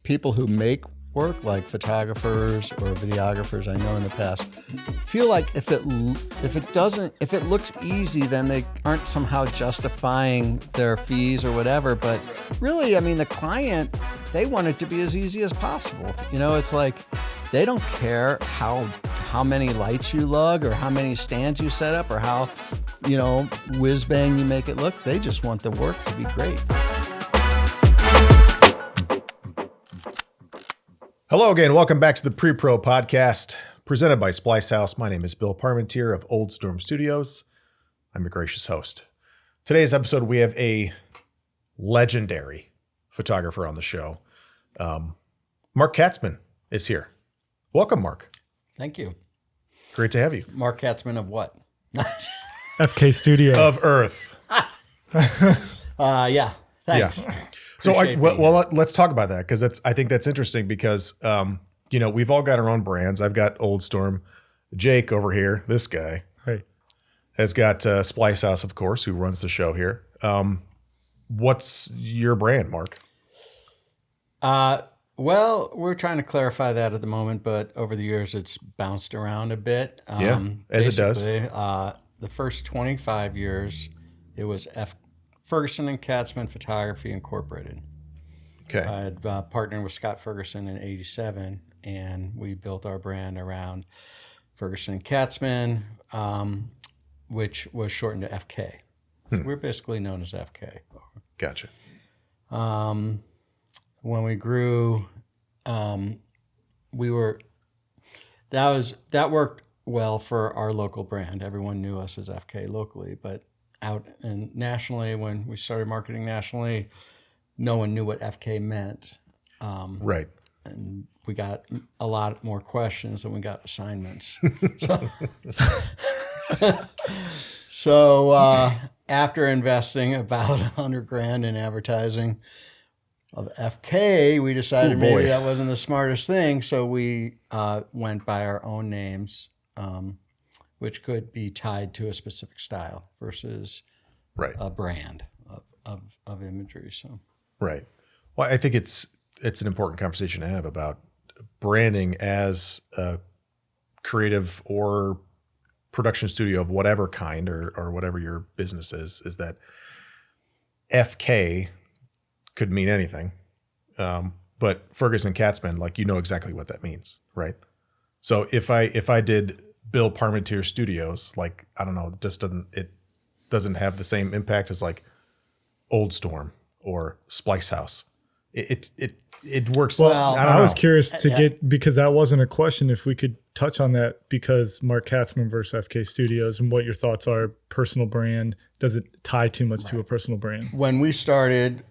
people who make work, like photographers or videographers, I know in the past, feel like if it looks easy, then they aren't somehow justifying their fees or whatever. But really, I mean, the client, they want it to be as easy as possible. You know, it's like they don't care how many lights you lug or how many stands you set up or how, you know, whiz bang you make it look. They just want the work to be great. Hello again. Welcome back to the Pre-Pro podcast presented by SPLYCEHOUSE. My name is Bill Parmentier of Old Storm Studios. I'm your gracious host. Today's episode, we have a legendary photographer on the show. Mark Katzman is here. Welcome, Mark. Thank you. Great to have you. Mark Katzman of what? FK Studio. Of Earth. Yeah. Thanks. Yeah. So, let's talk about that because I think that's interesting because, you know, we've all got our own brands. I've got Old Storm. Jake over here, this guy, Hey. has got SPLYCEHOUSE, of course, who runs the show here. What's your brand, Mark? Well, we're trying to clarify that at the moment, but over the years it's bounced around a bit. As it does. The first 25 years, it was Ferguson and Katzman Photography Incorporated. Okay. I had partnered with Scott Ferguson in '87, and we built our brand around Ferguson and Katzman, which was shortened to FK. So we're basically known as FK. Gotcha. When we grew, that worked well for our local brand. Everyone knew us as FK locally, but out and nationally, when we started marketing nationally, no one knew what FK meant. Right. And we got a lot more questions than we got assignments. So after investing about $100,000 in advertising of FK, we decided maybe that wasn't the smartest thing. So we went by our own names, which could be tied to a specific style versus a brand of imagery. So right. Well, I think it's an important conversation to have about branding as a creative or production studio of whatever kind or whatever your business is that FK could mean anything. But Ferguson Katzman, like, you know exactly what that means, right? So if I did Bill Parmentier Studios, like, I don't know, it doesn't have the same impact as like Old Storm or SPLYCEHOUSE. It works. Well, I was curious to get, because that wasn't a question, if we could touch on that, because Mark Katzman versus FK Studios and what your thoughts are. Personal brand, does it tie too much to a personal brand? When we started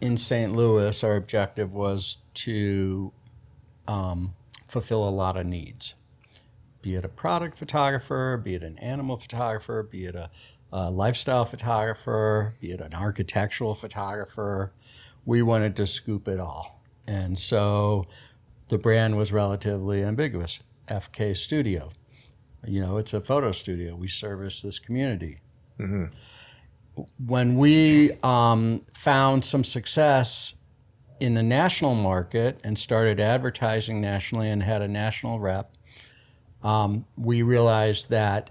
in St. Louis, our objective was to fulfill a lot of needs, be it a product photographer, be it an animal photographer, be it a lifestyle photographer, be it an architectural photographer. We wanted to scoop it all. And so the brand was relatively ambiguous. FK Studio. You know, it's a photo studio. We service this community. Mm-hmm. When we found some success in the national market and started advertising nationally and had a national rep, we realized that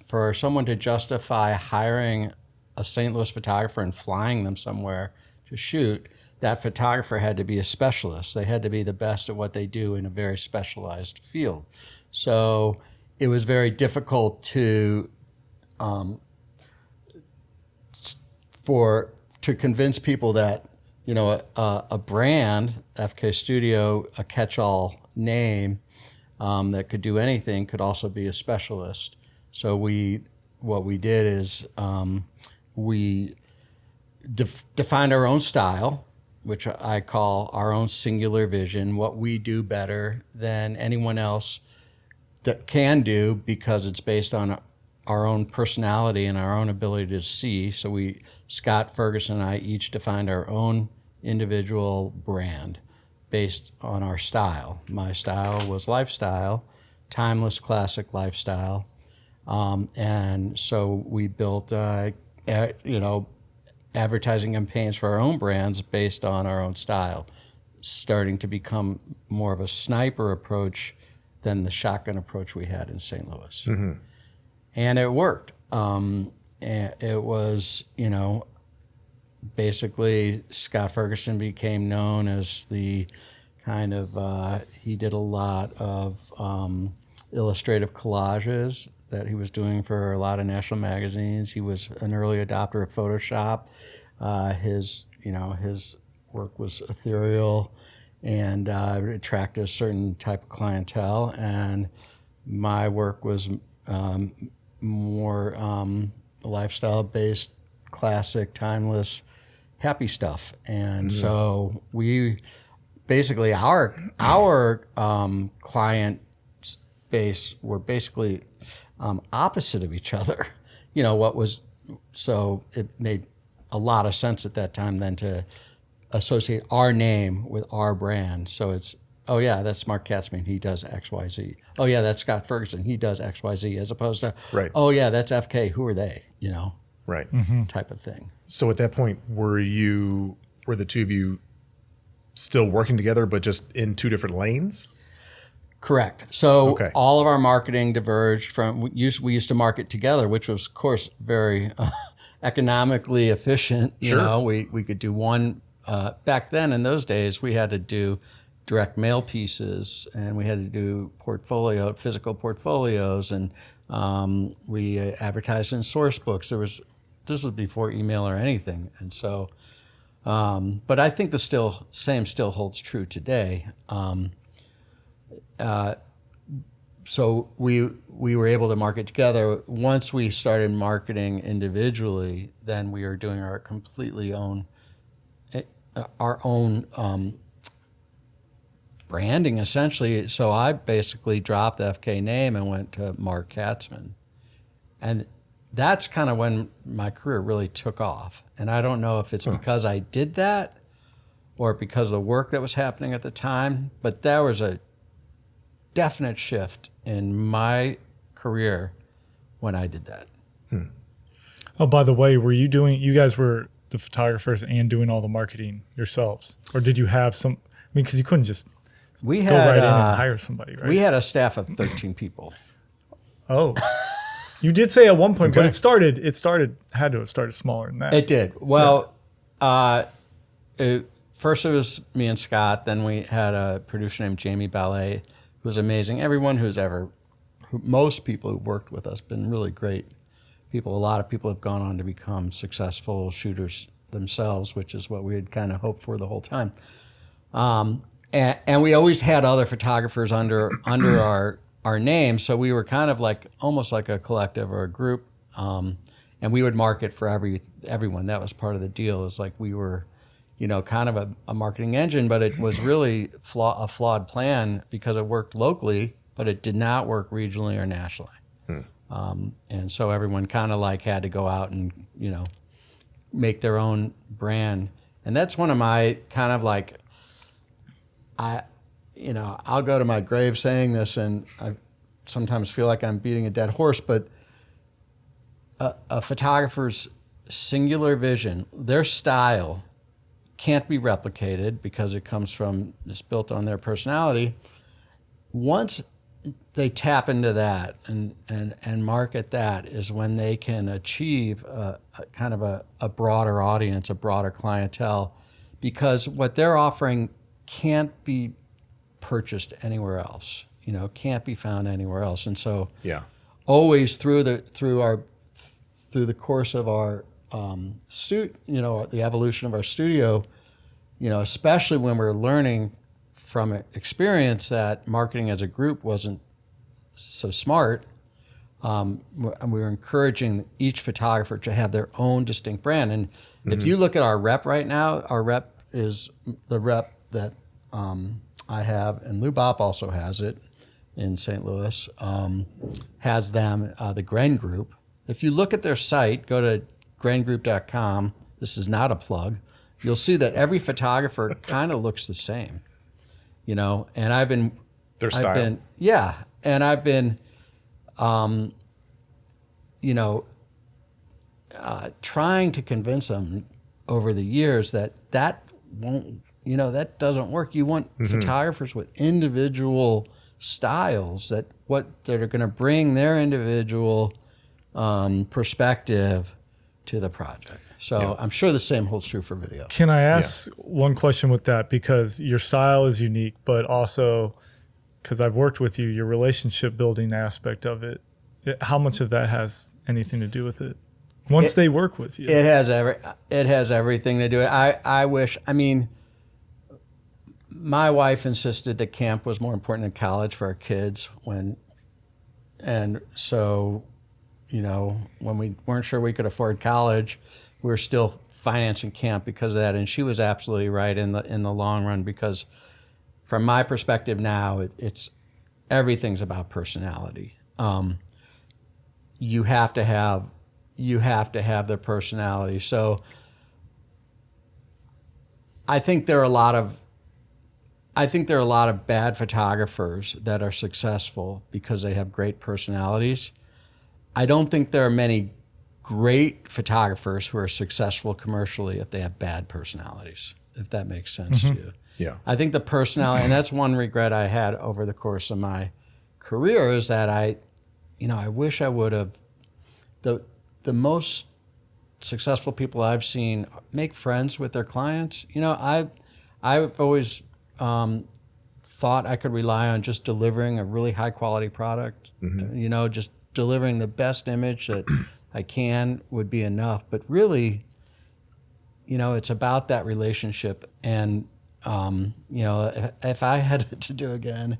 for someone to justify hiring a St. Louis photographer and flying them somewhere to shoot, that photographer had to be a specialist. They had to be the best at what they do in a very specialized field. So it was very difficult to convince people that, you know, a brand, FK Studio, a catch-all name that could do anything, could also be a specialist. So what we did is we defined our own style, which I call our own singular vision, what we do better than anyone else that can do, because it's based on our own personality and our own ability to see. So Scott Ferguson and I each defined our own individual brand based on our style. My style was lifestyle, timeless classic lifestyle. And so we built, advertising campaigns for our own brands based on our own style, starting to become more of a sniper approach than the shotgun approach we had in St. Louis. And it worked. And it was, basically Scott Ferguson became known as the kind of, he did a lot of illustrative collages that he was doing for a lot of national magazines. He was an early adopter of Photoshop. His work was ethereal and attracted a certain type of clientele. And my work was more lifestyle-based, classic, timeless, happy stuff. And so we basically, our client base were basically opposite of each other. So it made a lot of sense at that time then to associate our name with our brand. So it's, oh yeah, that's Mark Katzman, he does X, Y, Z. Oh yeah, that's Scott Ferguson, he does X, Y, Z, as opposed to, right. Oh yeah, that's FK, who are they? Right. Type of thing. So at that point, were the two of you still working together, but just in two different lanes? Correct. So Okay. all of our marketing diverged from, we used to market together, which was, of course, very economically efficient. Sure. We could do one, back then in those days, we had to do direct mail pieces and we had to do physical portfolios, and we advertised in source books. This was before email or anything. And so, but I think the same still holds true today. So we were able to market together. Once we started marketing individually, then we were doing our own branding, essentially. So I basically dropped the FK name and went to Mark Katzman. And that's kind of when my career really took off. And I don't know if it's because I did that or because of the work that was happening at the time, but there was a definite shift in my career when I did that. Oh, by the way, you guys were the photographers and doing all the marketing yourselves? Or did you have because you couldn't just go right in and hire somebody, right? We had a staff of 13 people. Oh, you did say at one point, Okay. but had to have started smaller than that. It did. Well, first it was me and Scott. Then we had a producer named Jamie Ballet, who was amazing. Most people who've worked with us been really great people. A lot of people have gone on to become successful shooters themselves, which is what we had kind of hoped for the whole time. And we always had other photographers under our name, so we were kind of almost like a collective or a group, and we would market for everyone. That was part of the deal. Is we were, kind of a marketing engine, but it was really a flawed plan because it worked locally, but it did not work regionally or nationally. And so everyone kind of had to go out and make their own brand, and that's one of my kind of I'll go to my grave saying this, and I sometimes feel like I'm beating a dead horse, but a photographer's singular vision, their style, can't be replicated because it's built on their personality. Once they tap into that and market that is when they can achieve a kind of a broader audience, a broader clientele, because what they're offering can't be purchased anywhere else, can't be found anywhere else. And so always through the course of our the evolution of our studio, especially when we're learning from experience that marketing as a group wasn't so smart, and we were encouraging each photographer to have their own distinct brand. And if you look at our rep right now, our rep is the rep that I have, and Lou Bop also has it in St. Louis, has them, the Gren Group. If you look at their site, go to grengroup.com. This is not a plug. You'll see that every photographer kind of looks the same, and I've been... Their style. And I've been, trying to convince them, over the years that won't, that doesn't work. You want photographers with individual styles that are going to bring their individual perspective to the project. So I'm sure the same holds true for video. Can I ask one question with that? Because your style is unique, but also because I've worked with you, your relationship building aspect of it, how much of that has anything to do with it? Once they work with you, it has everything to do with it. My wife insisted that camp was more important than college for our kids and so, when we weren't sure we could afford college, we were still financing camp because of that. And she was absolutely right in the long run, because from my perspective now, it's everything's about personality. You have to have the personality. So I think there are a lot of bad photographers that are successful because they have great personalities. I don't think there are many great photographers who are successful commercially if they have bad personalities, if that makes sense to you. Yeah. I think the personality, and that's one regret I had over the course of my career, is that I wish I would have, the most successful people I've seen make friends with their clients. I've always thought I could rely on just delivering a really high quality product, just delivering the best image that I can would be enough. But really, it's about that relationship. And, if I had to do again,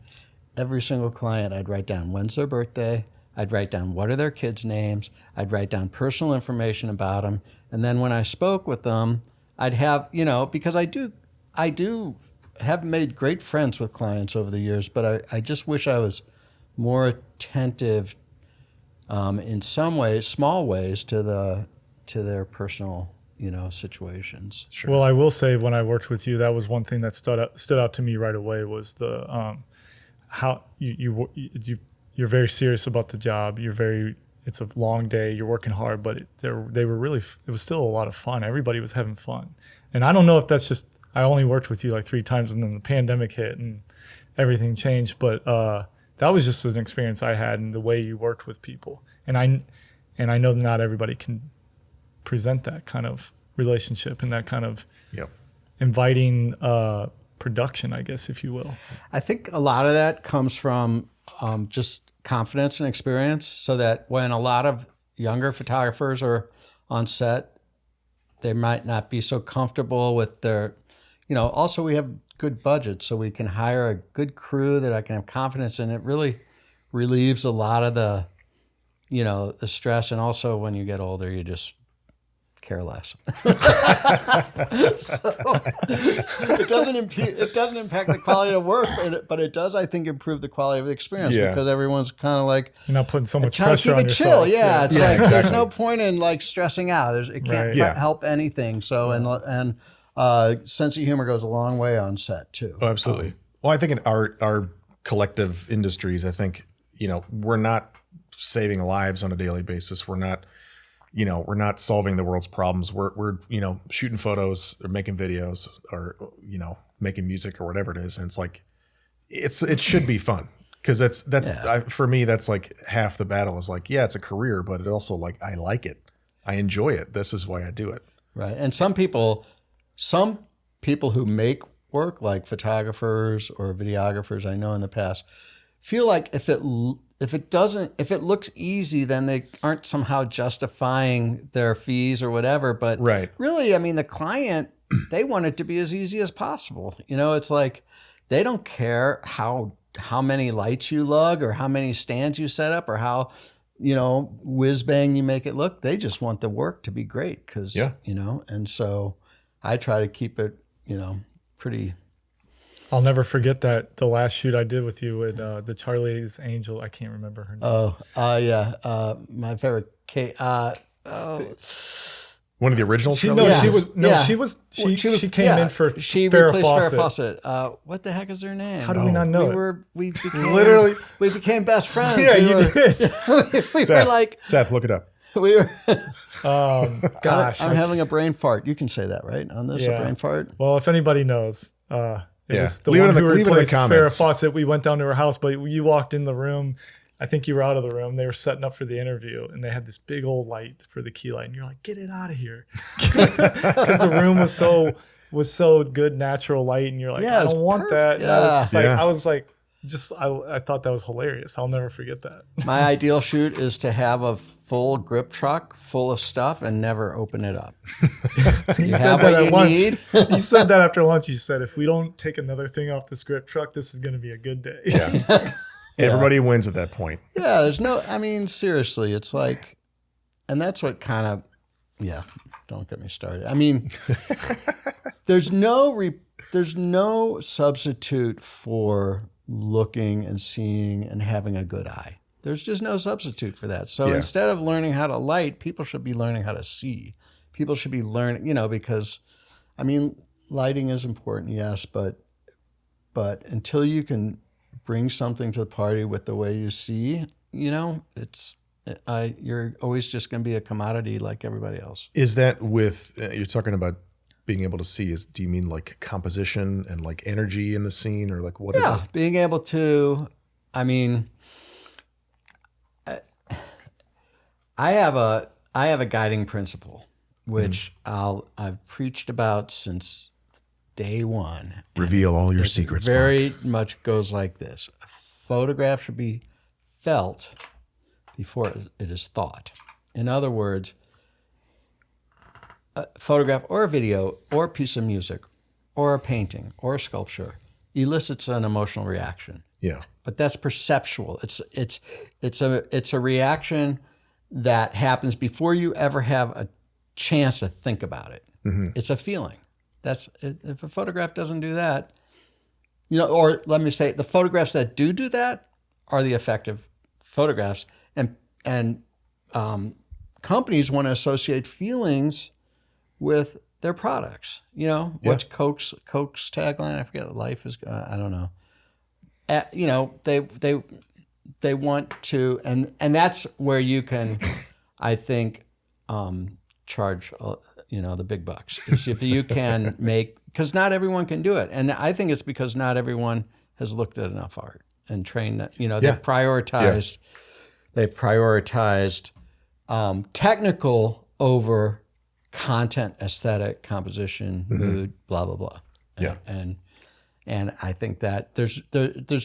every single client, I'd write down when's their birthday. I'd write down what are their kids' names. I'd write down personal information about them. And then when I spoke with them, I'd have, because I do have made great friends with clients over the years, but I just wish I was more attentive in some ways, small ways, to their personal, situations. Sure. Well, I will say when I worked with you, that was one thing that stood out to me right away was the how you're very serious about the job. It's a long day. You're working hard, but it was still a lot of fun. Everybody was having fun, and I don't know if that's just. I only worked with you like 3 times, and then the pandemic hit and everything changed. But that was just an experience I had, and the way you worked with people. And I know that not everybody can present that kind of relationship and that kind of inviting production, I guess, if you will. I think a lot of that comes from just confidence and experience, so that when a lot of younger photographers are on set, they might not be so comfortable with their, also we have good budgets, so we can hire a good crew that I can have confidence in. It really relieves a lot of the stress. And also when you get older, you just care less. So it doesn't impact the quality of work, but it does, I think, improve the quality of the experience, because everyone's kind of like, you're not putting so much pressure on yourself. Chill. Yeah, it's like exactly. There's no point in like stressing out. It can't help anything. So and sense of humor goes a long way on set too. Oh, absolutely. Well, I think in our collective industries, I think we're not saving lives on a daily basis. We're not solving the world's problems. We're shooting photos or making videos or making music or whatever it is. And it's like it should be fun, because for me, that's like half the battle. Is like, it's a career, but it also like I like it, I enjoy it. This is why I do it. Right. And some people who make work, like photographers or videographers, I know in the past, feel like if it looks easy, then they aren't somehow justifying their fees or whatever. But really, the client, they want it to be as easy as possible. It's like they don't care how many lights you lug or how many stands you set up or how, whiz bang you make it look. They just want the work to be great because, and so I try to keep it, pretty. I'll never forget that the last shoot I did with you with the Charlie's Angel. I can't remember her name. My favorite Kate. One of the original. She came in for she Farrah replaced Fawcett. Farrah Fawcett. What the heck is her name? How do we not know? We became best friends. Yeah, you did. we were like Seth, look it up. We were, Gosh, I'm having a brain fart. You can say that, right? On this, a brain fart. Well, if anybody knows, it was the Leave it one in the- who leave it in the replaced Farrah comments. Fawcett. We went down to her house, but you walked in the room. I think you were out of the room. They were setting up for the interview, and they had this big old light for the key light, and you're like, "Get it out of here," because the room was so good, natural light, and you're like, Yeah, "I it's don't want perfect. that." And I Yeah. was like, I thought that was hilarious. I'll never forget that. My ideal shoot is to have a full grip truck full of stuff and never open it up. You have what you need. You said that after lunch. You said, if we don't take another thing off this grip truck, this is going to be a good day. Yeah. Everybody wins at that point. Yeah, there's no, I mean, seriously, it's like, and that's what kind of, yeah, don't get me started. I mean, there's no substitute for looking and seeing and having a good eye. There's just no substitute for that. So instead of learning how to light, people should be learning how to see. People should be learning, because, I mean, lighting is important, yes, but until you can bring something to the party with the way you see, you're always just going to be a commodity like everybody else. Is that with, you're talking about being able to see, do you mean like composition and like energy in the scene, or like what is it? Yeah, being able to, I mean, I have a guiding principle, which I've preached about since day one. Reveal all your secrets. Very much goes like this: a photograph should be felt before it is thought. In other words, a photograph or a video or a piece of music or a painting or a sculpture elicits an emotional reaction. Yeah. But that's perceptual. It's a reaction that happens before you ever have a chance to think about it. It's a feeling. If a photograph doesn't do that, or let me say, the photographs that do that are the effective photographs, and companies want to associate feelings with their products. What's Coke's tagline? I forget. Life is, I don't know. They want to, and that's where you can, I think, charge, the big bucks. Is if you can because not everyone can do it. And I think it's because not everyone has looked at enough art and trained that, they've prioritized technical over content, aesthetic, composition, mood, blah, blah, blah. Yeah. And I think that there's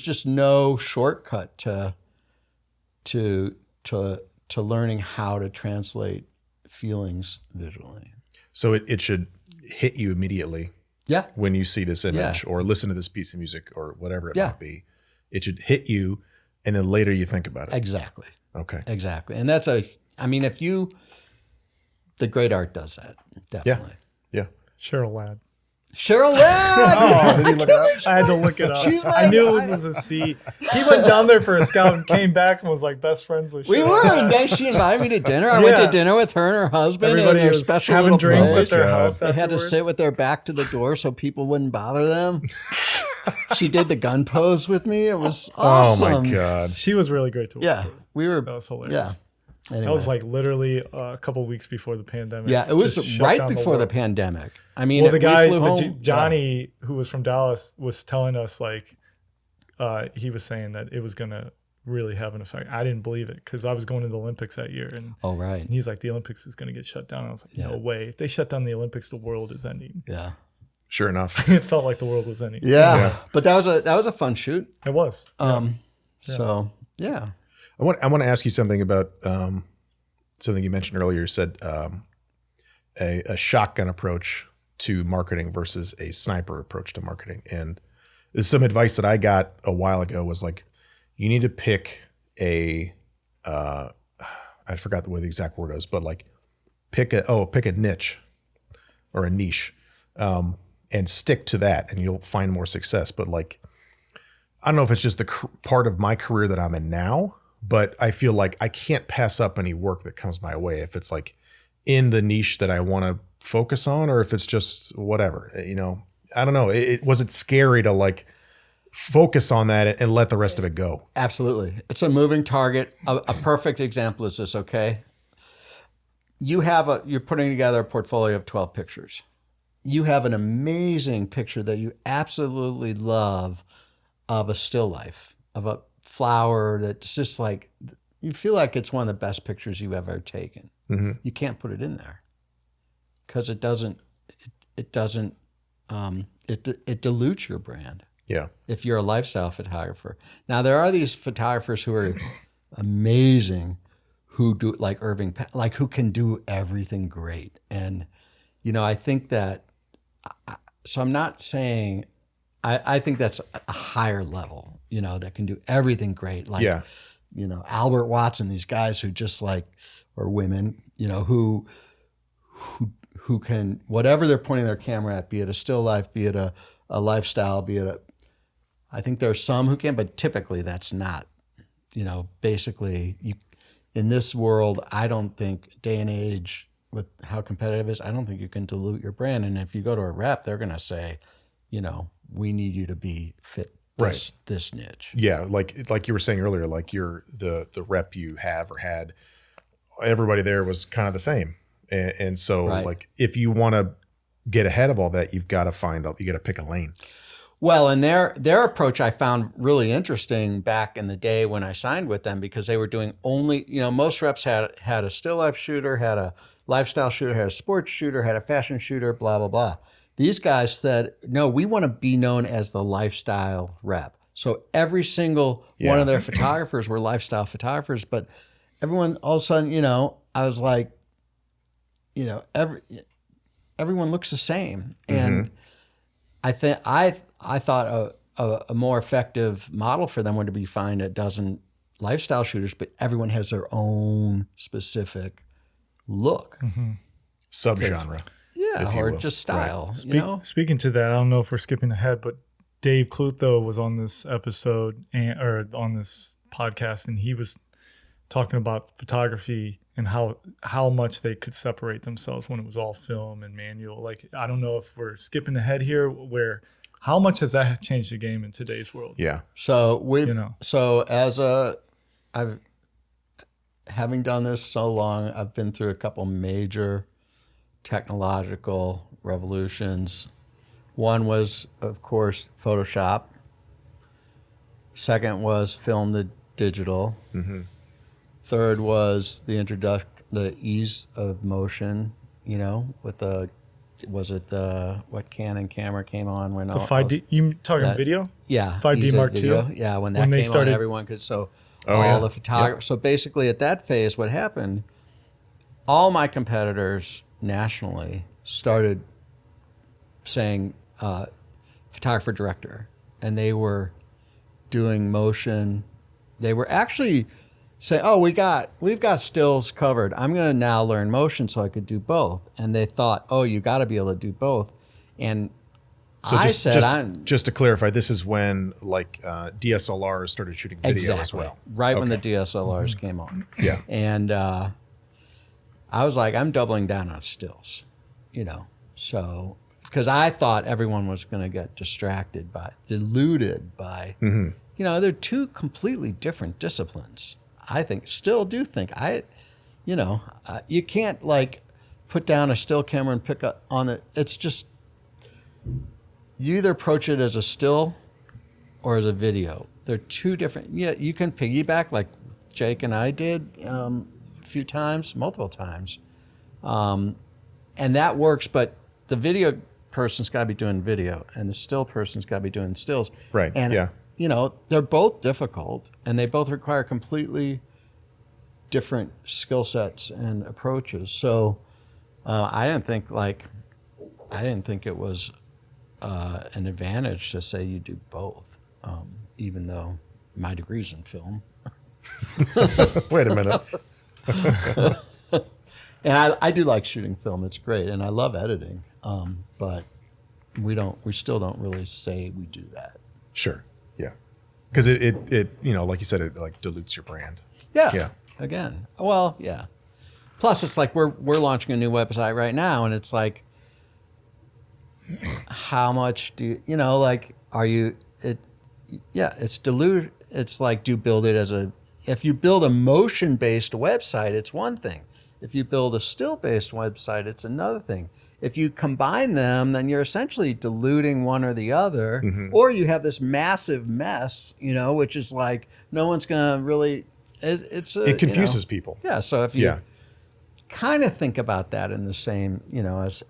just no shortcut to learning how to translate feelings visually. So it should hit you immediately. Yeah. When you see this image or listen to this piece of music or whatever it might be, it should hit you, and then later you think about it. Exactly. Okay. Exactly. And that's the great art does that. Definitely. Yeah. Cheryl Ladd. Cheryl Ladd. Did he look it up? I had to look it up. She's I knew it was with a C. He went down there for a scout and came back and was like best friends with Cheryl. We were, and then she invited me to dinner. I went to dinner with her and her husband. Everybody and their was special having little drinks place. at their house. They had to sit afterwards. with their back to the door so people wouldn't bother them. She did the gun pose with me. It was awesome. Oh my God. She was really great to work Yeah, with. we were. That was hilarious. Yeah. Anyway. That was like literally a couple weeks before the pandemic. Yeah, it was Just shut right down before the world. pandemic. I mean, Well, the guy, we flew home. Johnny, who was from Dallas, was telling us he was saying that it was going to really have an effect. I didn't believe it because I was going to the Olympics that year. And Oh, right. And he's like, the Olympics is going to get shut down. I was like, no way. If they shut down the Olympics, the world is ending. Yeah. Sure enough. It felt like the world was ending. Yeah. But that was a fun shoot. It was. So, yeah. I want to ask you something about something you mentioned earlier. You said a shotgun approach to marketing versus a sniper approach to marketing. And there's some advice that I got a while ago was like, you need to pick I forgot what the exact word is, but like pick a niche or a niche and stick to that and you'll find more success. But like, I don't know if it's just the part of my career that I'm in now, but I feel like I can't pass up any work that comes my way if it's like in the niche that I want to focus on, or if it's just whatever, I don't know. Was it scary to like focus on that and let the rest of it go? Absolutely. It's a moving target. A perfect example is this, okay? you're putting together a portfolio of 12 pictures. You have an amazing picture that you absolutely love of a still life, of a flower that's just like, you feel like it's one of the best pictures you've ever taken. Mm-hmm. You can't put it in there because it dilutes your brand. Yeah. If you're a lifestyle photographer. Now there are these photographers who are amazing, who do like like who can do everything great. And, I think that, so I'm not saying, I think that's a higher level, that can do everything great. Like, yeah. Albert Watson, these guys who just like, or women, who can, whatever they're pointing their camera at, be it a still life, be it a lifestyle, be it I think there are some who can, but typically that's not, basically in this world, I don't think day and age with how competitive it is, I don't think you can dilute your brand. And if you go to a rep, they're going to say, we need you to be fit this niche. Yeah. Like you were saying earlier, like the rep you have or had, everybody there was kind of the same. And so like, if you want to get ahead of all that, you've got to pick a lane. Well, and their approach I found really interesting back in the day when I signed with them, because they were doing only, most reps had a still life shooter, had a lifestyle shooter, had a sports shooter, had a fashion shooter, blah, blah, blah. These guys said, no, we want to be known as the lifestyle rep. So every single one of their photographers were lifestyle photographers, but everyone all of a sudden, I was like, everyone looks the same. And I thought a more effective model for them would be find a dozen lifestyle shooters, but everyone has their own specific look. Subgenre. Yeah, or just style. Speaking to that, I don't know if we're skipping ahead, but Dave Clutho was on this episode or on this podcast, and he was talking about photography and how much they could separate themselves when it was all film and manual. Like, I don't know if we're skipping ahead here, where how much has that changed the game in today's world? Yeah. So having done this so long, I've been through a couple major technological revolutions. One was, of course, Photoshop. Second was film to digital. Third was the ease of motion, with what Canon camera came on when the 5D. You talking video? Yeah, 5D Mark II. Yeah, when that came on, everyone could. So the photographers. So basically, at that phase, what happened? All my competitors nationally started saying photographer director, and they were doing motion. They were actually saying, "Oh, we've got stills covered. I'm going to now learn motion so I could do both." And they thought, "Oh, you got to be able to do both." And so just to clarify, this is when DSLRs started shooting video as well. Right when the DSLRs came on. Yeah. And I was like, I'm doubling down on stills, so because I thought everyone was going to get diluted by, they're two completely different disciplines. I still do think you can't put down a still camera and pick up on it. It's just, you either approach it as a still or as a video. They're two different. Yeah, you can piggyback like Jake and I did multiple times, and that works. But the video person's got to be doing video, and the still person's got to be doing stills. Right. And they're both difficult, and they both require completely different skill sets and approaches. So I didn't think it was an advantage to say you do both, even though my degree's in film. Wait a minute. And I do like shooting film. It's great, and I love editing. But we still don't really say we do that. Sure. Yeah. Because it like you said, it dilutes your brand. Yeah. Yeah. Again. Well, yeah. Plus, it's like we're launching a new website right now, and it's like, how much do are you? It's dilute. It's like, do you build it as if you build a motion-based website, it's one thing. If you build a still-based website, it's another thing. If you combine them, then you're essentially diluting one or the other, or you have this massive mess, which is like no one's going to really. It confuses people. Yeah. So if you kind of think about that in the same,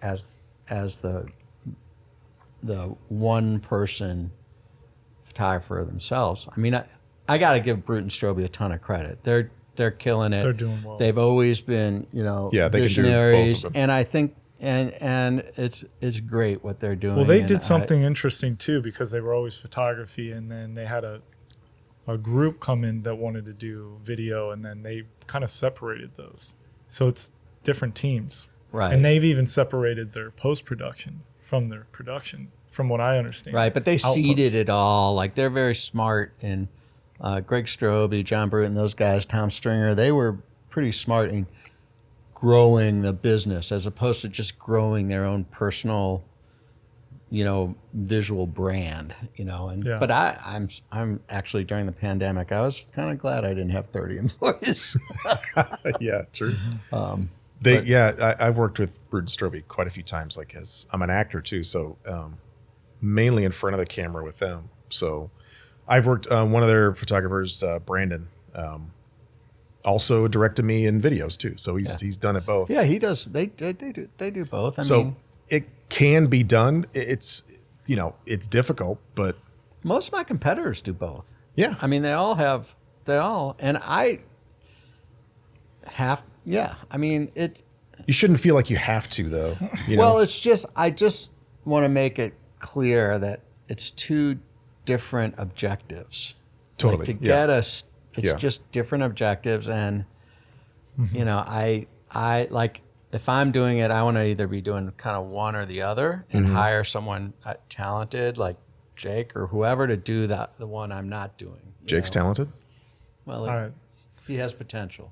as the one person photographer themselves. I mean, I got to give Brute and Strobe a ton of credit. They're killing it. They're doing well. They've always been, they can do visionaries, both of them. and I think and it's great what they're doing. Well, they and did something interesting too, because they were always photography, and then they had a group come in that wanted to do video, and then they kind of separated those. So it's different teams. Right. And they've even separated their post-production from their production, from what I understand. Right, but they Outpost. seeded it all. Like, they're very smart. And Greg Strobe, John Brute, and those guys, Tom Stringer, they were pretty smart in growing the business as opposed to just growing their own personal, visual brand, And Yeah. but I'm actually, during the pandemic, I was kind of glad I didn't have 30 employees. Yeah, true. I've worked with Brute and Strobe quite a few times. Like, as I'm an actor too, so mainly in front of the camera with them. So I've worked one of their photographers, Brandon, also directed me in videos too. So he's done it both. Yeah, he does. They do both. I mean, it can be done. It's difficult, but most of my competitors do both. yeah, I mean, and I have. Yeah, I mean it. you shouldn't feel like you have to though. Well, it's just I just want to make it clear that it's two different objectives. Totally. Like, to get us, it's Yeah. just different objectives, and I like, if I'm doing it, I want to either be doing kind of one or the other, and hire someone talented like Jake or whoever to do the one I'm not doing. Jake's talented. Well, All right. he has potential.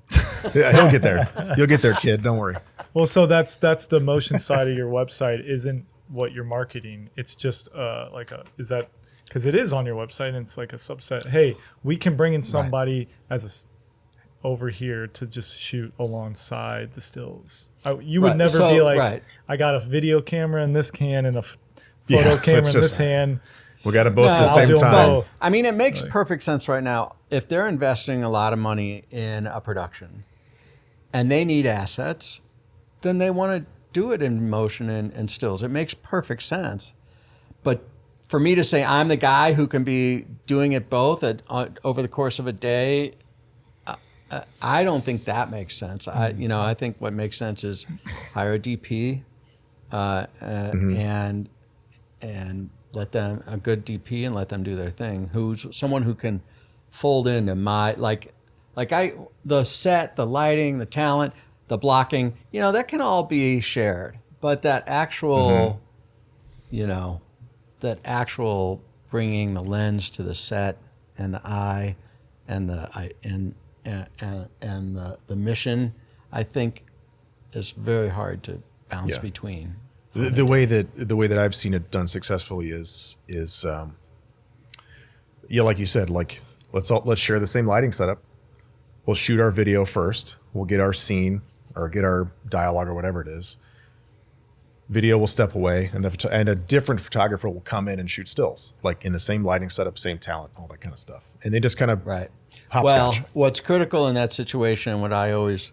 Yeah, he'll get there. You'll get there, kid. Don't worry. Well, so that's the motion side of your website isn't what you're marketing. It's just because it is on your website, and it's like a subset. Hey, we can bring in somebody over here to just shoot alongside the stills. You would Right. never So, be like, right. I got a video camera in this hand and a photo camera in let's this just- hand. We got it both at the I'll same do 'em time. both. I mean, it makes perfect sense right now. If they're investing a lot of money in a production and they need assets, then they want to do it in motion and stills. It makes perfect sense. But for me to say I'm the guy who can be doing it both over the course of a day, I don't think that makes sense. I think what makes sense is hire a DP and let them, a good DP, and let them do their thing. Who's someone who can fold into the set, the lighting, the talent, the blocking, that can all be shared. But that actual, bringing the lens to the set and the eye and the mission, I think, is very hard to bounce Yeah. between. The way that I've seen it done successfully is like you said, like let's share the same lighting setup. We'll shoot our video first. We'll get our scene or get our dialogue or whatever it is. Video will step away, and a different photographer will come in and shoot stills, like in the same lighting setup, same talent, all that kind of stuff. And they just kind of Right. hopscotch. Well, what's critical in that situation, what I always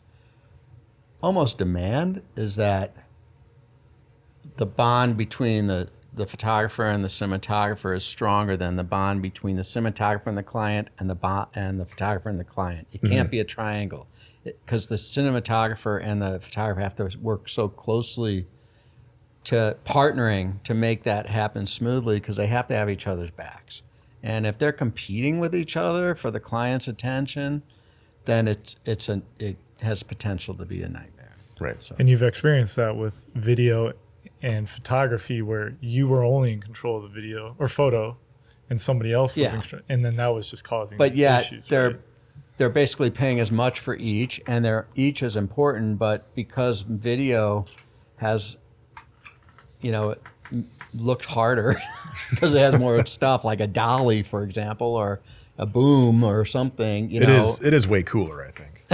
almost demand, is that the bond between the photographer and the cinematographer is stronger than the bond between the cinematographer and the client and the photographer and the client. It can't be a triangle, because the cinematographer and the photographer have to work so closely to partnering to make that happen smoothly, because they have to have each other's backs. And if they're competing with each other for the client's attention, then it has potential to be a nightmare. Right. So, And you've experienced that with video and photography, where you were only in control of the video or photo and somebody else was Yeah. in control, and then that was just causing but yet issues. they're right? they're basically paying as much for each, and each is important. But because video has, it looks harder because it has more stuff, like a dolly, for example, or a boom or something. It is way cooler, I think.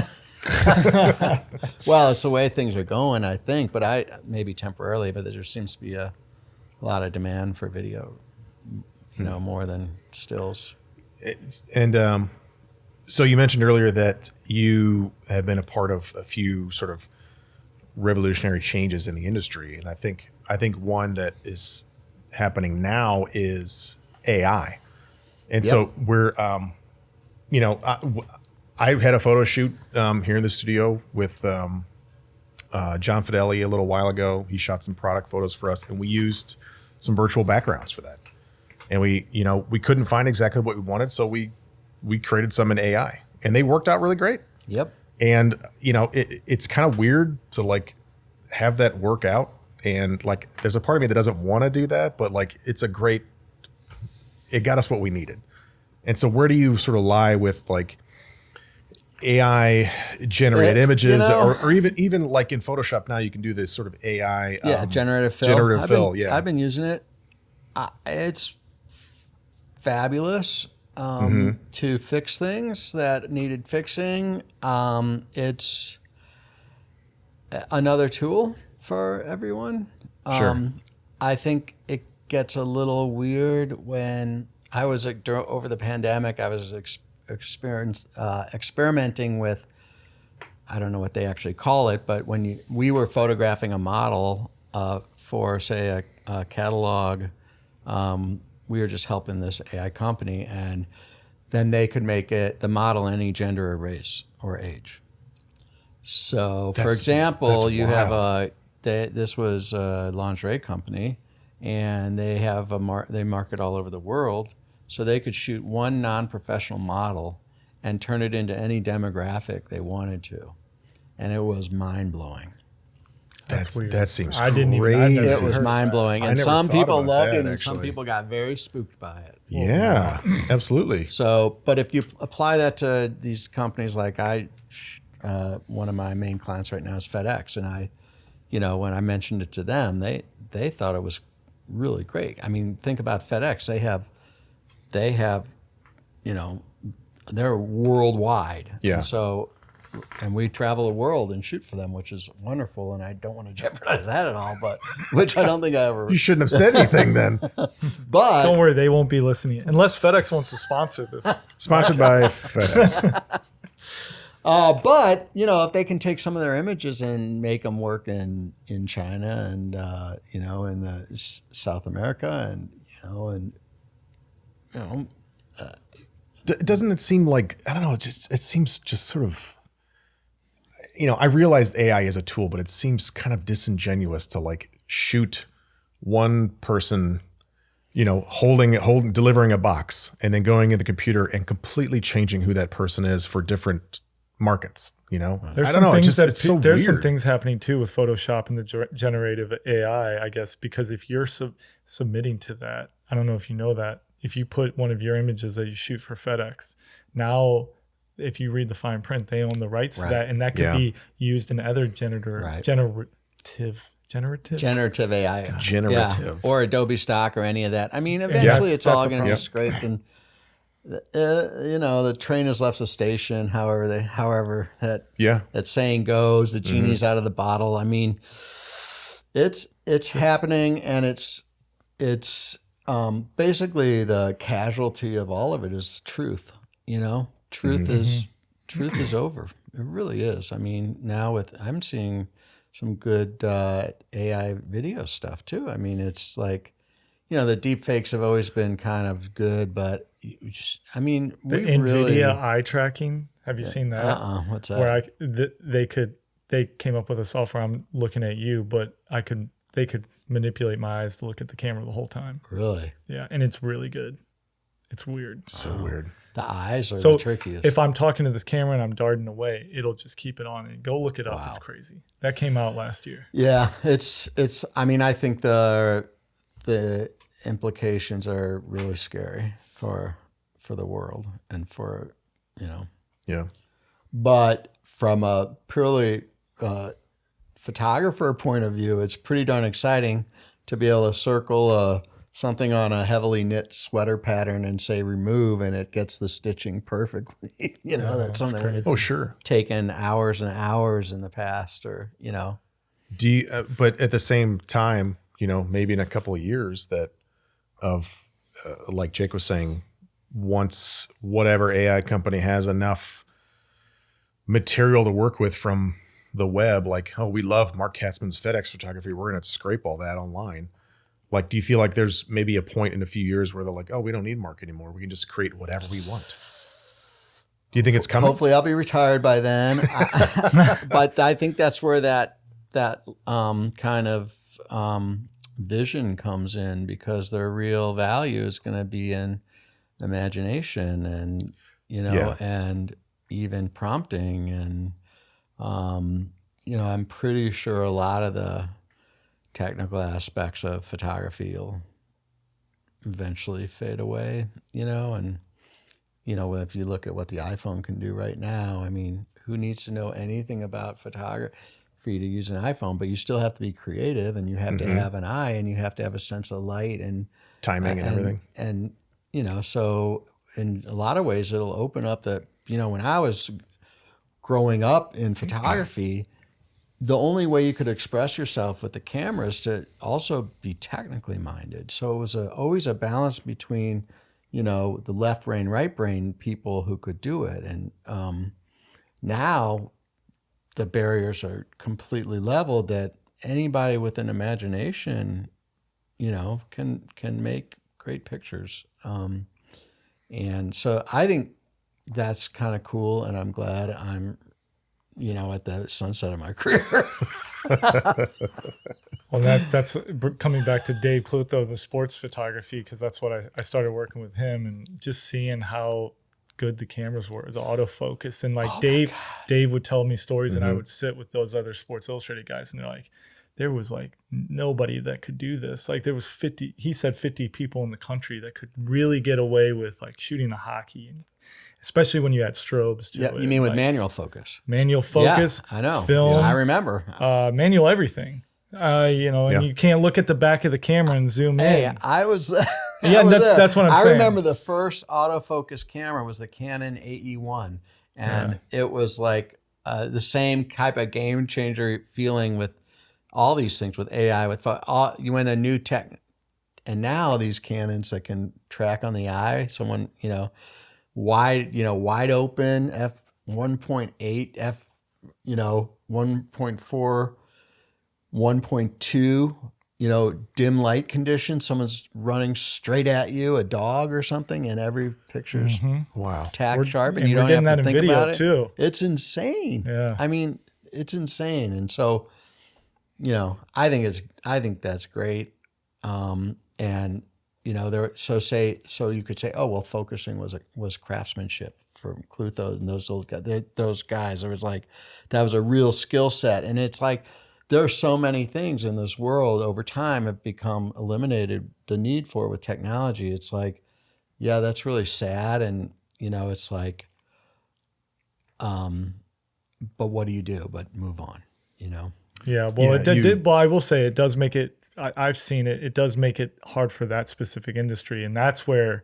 Well, it's the way things are going, I think, but maybe temporarily, but there seems to be a lot of demand for video, more than stills. And so you mentioned earlier that you have been a part of a few sort of revolutionary changes in the industry, and I think one that is happening now is AI. And so we're, I had a photo shoot here in the studio with John Fideli a little while ago. He shot some product photos for us, and we used some virtual backgrounds for that. And we couldn't find exactly what we wanted, so we created some in AI, and they worked out really great. Yep. And it's kind of weird to like have that work out, and like there's a part of me that doesn't want to do that, but like it got us what we needed. And so where do you sort of lie with like AI generated images, or even like in Photoshop now you can do this sort of AI generative fill. I've been using it. It's fabulous to fix things that needed fixing. It's another tool for everyone. Sure. I think it gets a little weird when I was over the pandemic. I was experimenting with, I don't know what they actually call it, but when we were photographing a model for, say, a catalog, we were just helping this AI company, and then they could make the model any gender or race or age. So, for example, you have this was a lingerie company, and they have they market all over the world. So they could shoot one non-professional model and turn it into any demographic they wanted to, and it was mind-blowing. That seems I didn't crazy. It was mind-blowing, and some people loved it, and actually. some people got very spooked by it. Yeah, absolutely. So, but if you apply that to these companies, like one of my main clients right now is FedEx, and when I mentioned it to them, they thought it was really great. I mean, think about FedEx. They have, they're worldwide. Yeah. And we travel the world and shoot for them, which is wonderful. And I don't want to jeopardize that at all, but which I don't think I ever. You shouldn't have said anything then. But don't worry, they won't be listening unless FedEx wants to sponsor this. Sponsored by FedEx. But if they can take some of their images and make them work in China and in the South America and doesn't it seem like, I don't know, it seems just sort of, I realized AI is a tool, but it seems kind of disingenuous to like shoot one person, delivering a box and then going in the computer and completely changing who that person is for different markets. There's some things happening too with Photoshop and the generative AI, I guess, because if you're submitting to that, I don't know if you know that, if you put one of your images that you shoot for FedEx, now if you read the fine print, they own the rights to that, and that could be used in other generative AI, or Adobe Stock or any of that. I mean, eventually it's all going to be scraped, and the train has left the station. However that saying goes, the genie's out of the bottle. I mean, it's happening, and it's basically the casualty of all of it is truth. Truth is over. It really is. I mean, now I'm seeing some good AI video stuff too. I mean, it's like, the deep fakes have always been kind of good, but I mean, the NVIDIA eye tracking. Have you seen that? What's that? Where they came up with a software. I'm looking at you, but they could manipulate my eyes to look at the camera the whole time. Really? Yeah, and it's really good. It's weird. So weird. The eyes are the trickiest. If I'm talking to this camera and I'm darting away, it'll just keep it on and go look it up. Wow. It's crazy. That came out last year. Yeah, it's. I mean, I think the implications are really scary for the world and for Yeah. But from a purely photographer point of view, it's pretty darn exciting to be able to circle a something on a heavily knit sweater pattern and say remove, and it gets the stitching perfectly. That's something that's Oh, sure. taken hours and hours in the past, or Do you, but at the same time, maybe in a couple of years like Jake was saying, once whatever AI company has enough material to work with from the web, like, oh, we love Mark Katzman's FedEx photography, we're going to scrape all that online. Like, do you feel like there's maybe a point in a few years where they're like, oh, we don't need Mark anymore, we can just create whatever we want? Do you think it's coming? Hopefully I'll be retired by then. But I think that's where that kind of vision comes in, because their real value is going to be in imagination and and even prompting, and I'm pretty sure a lot of the technical aspects of photography will eventually fade away, and if you look at what the iPhone can do right now, I mean, who needs to know anything about photography for you to use an iPhone? But you still have to be creative, and you have to have an eye, and you have to have a sense of light and timing and everything. And so in a lot of ways, it'll open up that, when I was growing up in photography, the only way you could express yourself with the camera is to also be technically minded. So it was always a balance between, the left brain, right brain people who could do it. And now the barriers are completely leveled, that anybody with an imagination, can make great pictures. And so I think that's kind of cool, and I'm glad I'm, at the sunset of my career. Well, that's coming back to Dave Plutho, the sports photography, because that's what I started working with him, and just seeing how good the cameras were, the autofocus. And like Dave would tell me stories, and I would sit with those other Sports Illustrated guys, and they're like, there was like nobody that could do this. Like there was 50 people in the country that could really get away with like shooting a hockey, and especially when you had strobes to it. You mean with manual focus? Manual focus. Yeah, I know. Film. Yeah, I remember. Manual everything. And you can't look at the back of the camera and zoom in. Hey, I was there. That's what I'm saying. I remember the first autofocus camera was the Canon AE1, and it was like the same type of game changer feeling with all these things, with AI, with you went a new tech, and now these Canons that can track on the eye, someone wide open f1.8 f 1.4 1.2 dim light conditions, someone's running straight at you, a dog or something, and every picture's tack sharp, and you don't have to think about it too. It's insane. I mean, it's insane. And so I think that's great. And so you could say, oh well, focusing was craftsmanship for Clutho and those guys. It was like that was a real skill set, and it's like there are so many things in this world over time have become eliminated the need for with technology. It's like, yeah, that's really sad, and it's like, but what do you do but move on? Yeah, well, well, I will say it does make it. I've seen it. It does make it hard for that specific industry, and that's where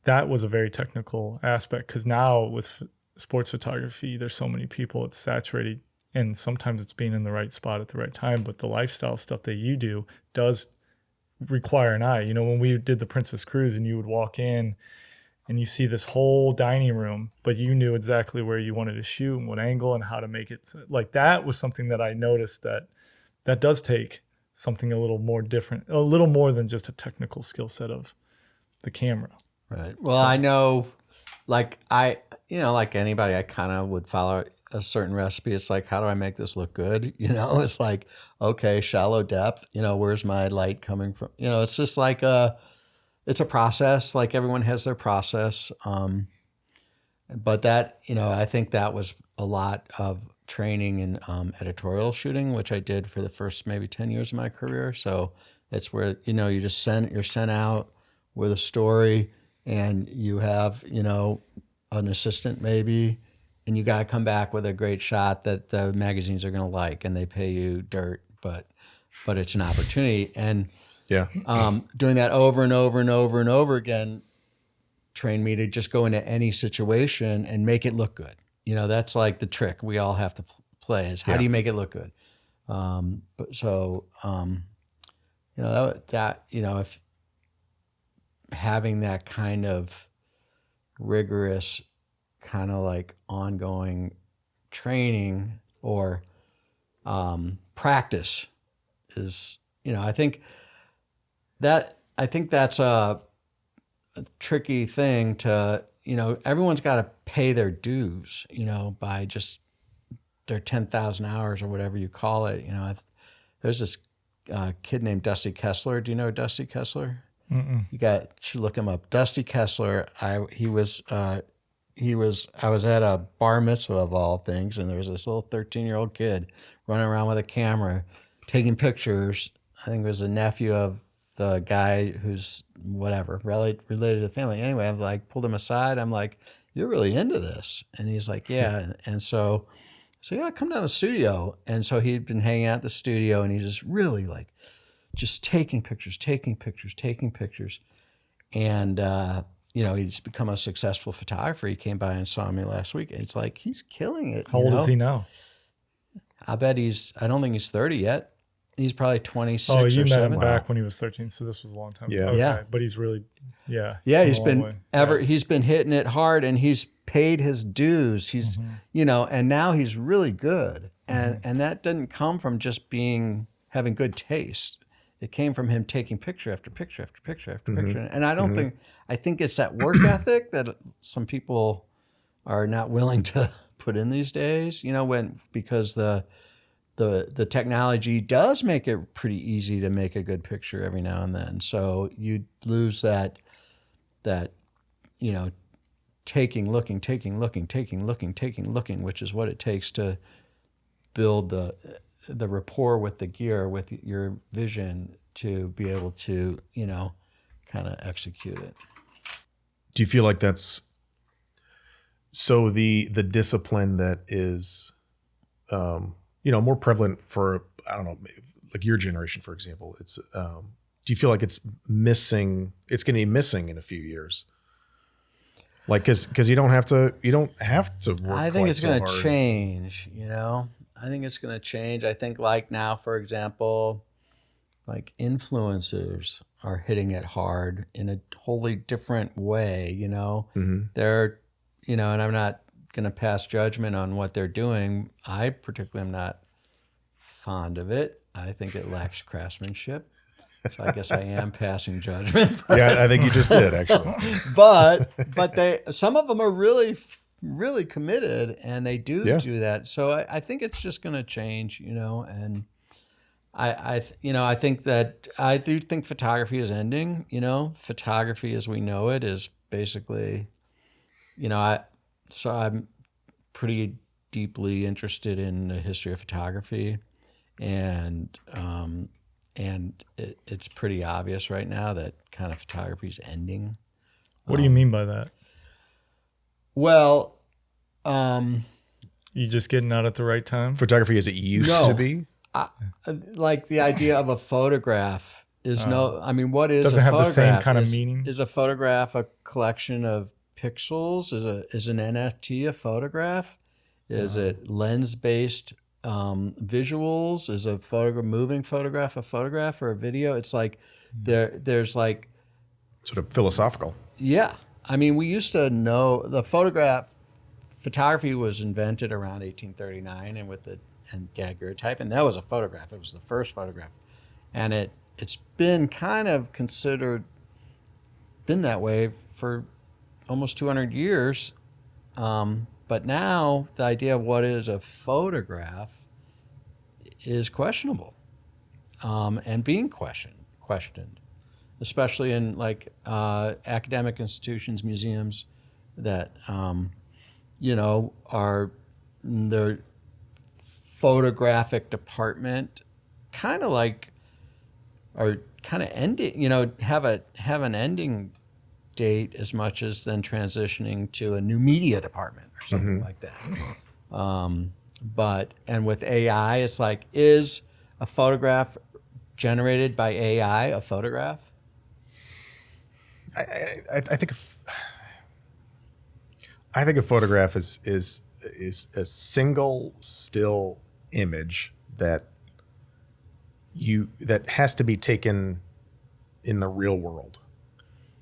that was a very technical aspect. Because now with sports photography, there's so many people, it's saturated, and sometimes it's being in the right spot at the right time. But the lifestyle stuff that you do does require an eye. When we did the Princess Cruise, and you would walk in, and you see this whole dining room, but you knew exactly where you wanted to shoot and what angle and how to make it. Like that was something that I noticed that does take something a little more different, a little more than just a technical skill set of the camera. Right. Well, I know, like anybody, I kind of would follow a certain recipe. It's like, how do I make this look good? It's like, okay, shallow depth, where's my light coming from? It's just like it's a process. Like everyone has their process. But that, I think that was a lot of training in editorial shooting, which I did for the first maybe 10 years of my career. So it's where, you're sent out with a story, and you have, an assistant maybe, and you got to come back with a great shot that the magazines are going to like, and they pay you dirt, but it's an opportunity. And Yeah. Doing that over and over and over and over again trained me to just go into any situation and make it look good. You know, that's like the trick we all have to play is how do you make it look good? You know, that, you know, if having that kind of rigorous kind of like ongoing training or practice is, you know, I think that's a tricky thing to, you know, everyone's got to pay their dues, you know, by just their 10,000 hours or whatever you call it. You know, there's this kid named Dusty Kessler. Do you know Dusty Kessler? Mm-mm. Should look him up. Dusty Kessler. I was at a bar mitzvah of all things, and there was this little 13-year-old kid running around with a camera, taking pictures. I think it was a nephew of the guy who's whatever related to the family. Anyway, I've like pulled him aside. I'm like, "You're really into this," and he's like, "Yeah." And so yeah, come down to the studio. And so he'd been hanging out at the studio, and he's just really like, just taking pictures. And, you know, he's become a successful photographer. He came by and saw me last week. And it's like, he's killing it. How old is he now? I don't think he's 30 yet. He's probably 26 Oh, you or met 7. him back when he was 13, so this was a long time Yeah. ago. Okay. Yeah. But he's really, Yeah, come he's a long been way. he's been hitting it hard, and he's paid his dues. He's, you know, and now he's really good. And that didn't come from just having good taste. It came from him taking picture after picture after picture after picture. And I think it's that work ethic that some people are not willing to put in these days, you know, because the technology does make it pretty easy to make a good picture every now and then. So you lose that, you know, looking, which is what it takes to build the rapport with the gear, with your vision to be able to, you know, kind of execute it. Do you feel like that's so the discipline that is, you know, more prevalent for, I don't know, like your generation, for example, it's, do you feel like it's missing, it's going to be missing in a few years? Like, cause you don't have to work. I think it's going to hard. change, you know, I think it's going to change. I think like now, for example, like influencers are hitting it hard in a wholly different way, you know, they're, you know, and I'm not going to pass judgment on what they're doing. I particularly am not fond of it. I think it lacks craftsmanship. So I guess I am passing judgment. Yeah, I think you just did actually. but some of them are really, really committed, and they do that. So I think it's just going to change, you know. And I think photography is ending. You know, photography as we know it is basically, you know, I'm pretty deeply interested in the history of photography, and it's pretty obvious right now that kind of photography is ending. What do you mean by that? Well, you just getting out at the right time? Photography as it used to be? Like the idea of a photograph is I mean, what is doesn't a have the photograph? same kind of meaning? Is a photograph a collection of pixels? Is an NFT a photograph? Is it lens-based visuals? Is a moving photograph a photograph or a video? It's like there's like Sort of philosophical. Yeah. I mean, we used to know photography was invented around 1839 and with the daguerreotype, and that was a photograph. It was the first photograph. And it's been kind of been that way for almost 200 years. But now the idea of what is a photograph is questionable, and being questioned, especially in like academic institutions, museums that you know are their photographic department kind of ending, you know, have an ending date as much as then transitioning to a new media department or something like that. And with AI, it's like, is a photograph generated by AI a photograph? I think I think a photograph is a single still image that has to be taken in the real world.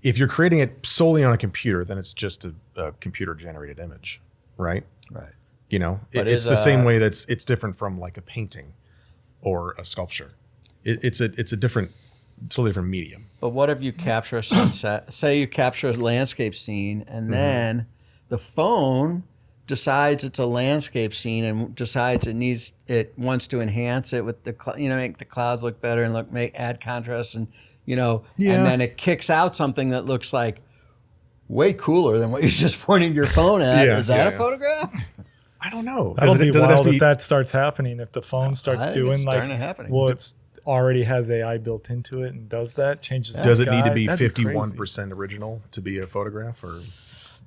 If you're creating it solely on a computer, then it's just a computer generated image, right? Right. You know, But it's the same way it's different from like a painting or a sculpture. It's a totally different medium. But what if you capture a sunset? Say you capture a landscape scene, and then the phone decides it's a landscape scene and decides it wants to enhance it with the make the clouds look better and add contrast and and then it kicks out something that looks like way cooler than what you just pointed your phone at. Is that a photograph? I don't know. That'll be wild if that starts happening. If the phone starts doing it's starting to happen. well, it's already has AI built into it and does that, changes the Does it sky. need to be That'd 51% original to be a photograph, or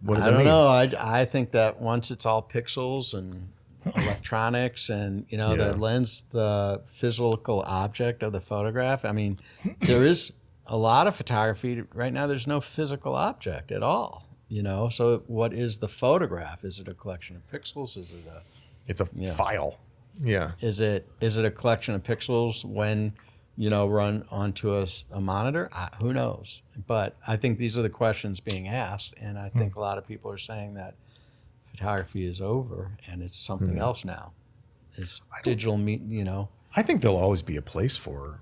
what does I that mean? don't know. I think that once it's all pixels and electronics and the lens, the physical object of the photograph. I mean, there is a lot of photography right now. There's no physical object at all. So what is the photograph? Is it a collection of pixels? Is it It's a file. Yeah. Is it a collection of pixels when run onto a monitor? Who knows? But I think these are the questions being asked, and I think a lot of people are saying that photography is over and it's something else now. It's digital, I think there'll always be a place for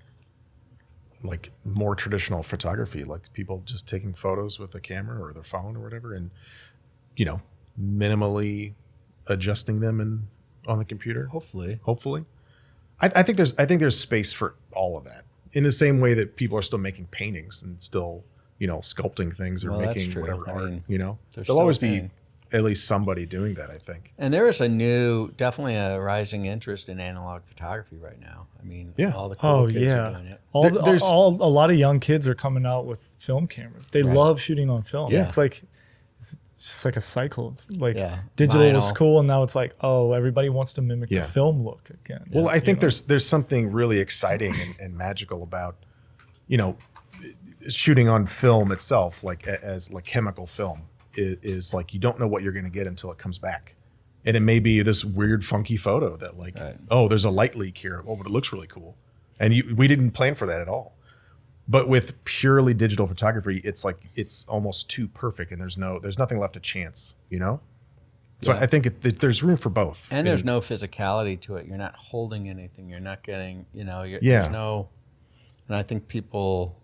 like more traditional photography, like people just taking photos with a camera or their phone or whatever, and minimally adjusting them on the computer. Hopefully. I think there's space for all of that. In the same way that people are still making paintings and still sculpting things or making whatever art. There'll always be at least somebody doing that, I think. And there is definitely a rising interest in analog photography right now. I mean, all the cool kids are doing it. A lot of young kids are coming out with film cameras. They love shooting on film. Yeah. It's just like a cycle. Digital was cool, and now it's like, everybody wants to mimic the film look again. Well, I think there's something really exciting and magical about, shooting on film itself, as chemical film. Is like you don't know what you're going to get until it comes back, and it may be this weird funky photo that there's a light leak here, but it looks really cool, and we didn't plan for that at all. But with purely digital photography, it's almost too perfect, and there's nothing left to chance, So I think there's room for both, and there's no physicality to it. You're not holding anything. You're not getting there's no, and I think people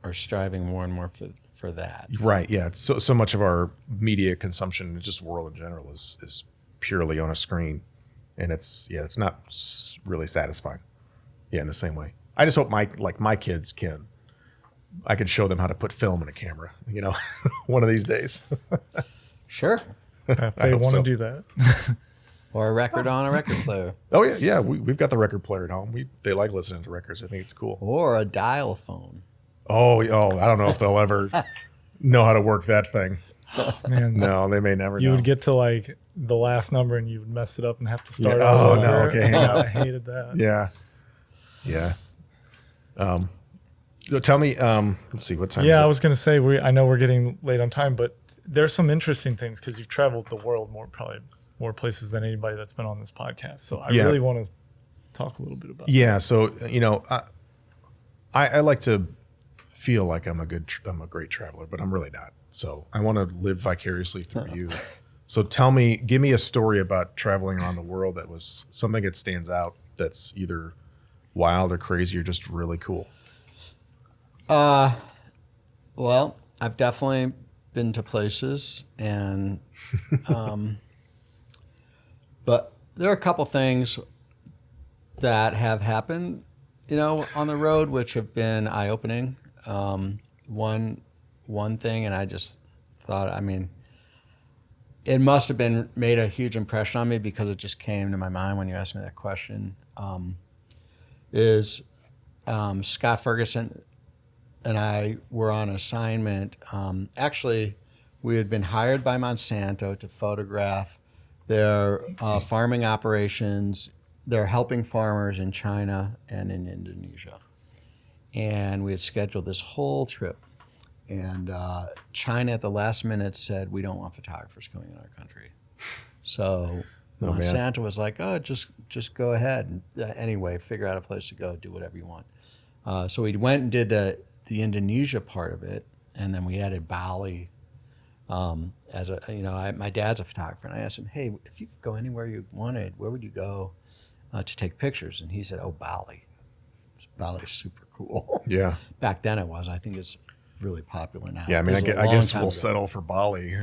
are striving more and more for that. Right. Yeah. It's so much of our media consumption, just world in general, is purely on a screen, and it's not really satisfying. Yeah, in the same way. I just hope my kids I can show them how to put film in a camera. One of these days. Sure. If they want to do that. Or a record on a record player. Oh yeah. We've got the record player at home. They like listening to records. I think it's cool. Or a dial phone. Oh, I don't know if they'll ever know how to work that thing. Man, no, they may never. You would get to the last number and you would mess it up and have to start. Yeah. Oh no! Okay, hang on. I hated that. Yeah. Tell me. Let's see what time. Yeah, I was gonna say I know we're getting late on time, but there's some interesting things because you've traveled the world probably more places than anybody that's been on this podcast. So I really want to talk a little bit about. Yeah. So I like to feel like I'm a great traveler, but I'm really not. So I want to live vicariously through you. So give me a story about traveling around the world that was something that stands out that's either wild or crazy or just really cool. Well, I've definitely been to places and but there are a couple things that have happened, on the road, which have been eye-opening. One thing, and I just thought, it must have made a huge impression on me because it just came to my mind when you asked me that question, is Scott Ferguson and I were on assignment. Actually, we had been hired by Monsanto to photograph their farming operations. They're helping farmers in China and in Indonesia. and we had scheduled this whole trip. And China at the last minute said, we don't want photographers coming in our country. So Monsanto was like, oh, just go ahead. And anyway, figure out a place to go, do whatever you want. So we went and did the Indonesia part of it, and then we added Bali. As a, my dad's a photographer, and I asked him, hey, if you could go anywhere you wanted, where would you go to take pictures? And he said, oh, Bali. Bali's super cool. Yeah. Back then it was. I think it's really popular now. Yeah, I mean, I guess we'll settle for Bali.